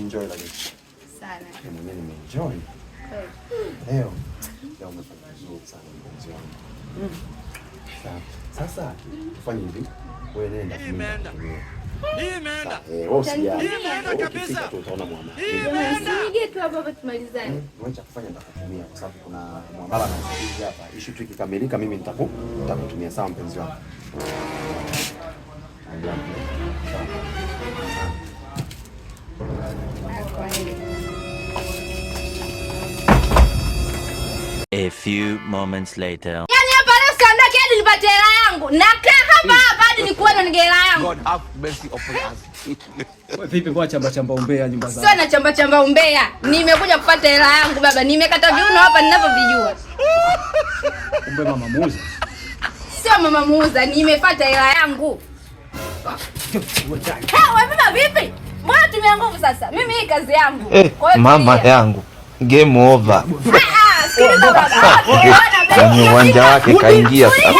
umeenjoy lakini? Sana. Mimi mwenyewe nimeenjoy. Leo umefanya vizuri sana mpenzi wangu. Sasa tufanye hivi. Wewe nenda. Imeenda kabisa. Tutaona muamala. Sige tu hapa tumalizane. Wacha kufanya nitakutumia kwa sababu kuna muamala na sisi hapa. Issue tu ikikamilika mimi nitakutumia sawa mpenzi wangu. A few moments later. Yaani hapa leo siondoke hadi nipate hela yangu. Nakaa hapa hadi nikuone nige hela yangu. God have mercy upon us. Wewe vipi kwa chamba umbea nyumba zako? Sio na chamba umbea. Nimekuja kupata hela yangu baba. Nimekata viuno hapa ninavyovijua. Kumbe mama muuza. Sio mama muuza, nimefuata hela yangu. Wewe baba vipi? Mbona tumia nguvu sasa? Mimi hii kazi yangu. Kwa hiyo mama yangu. Game over. Sikiliza baba. Kwenye uwanja wake kaingia sasa.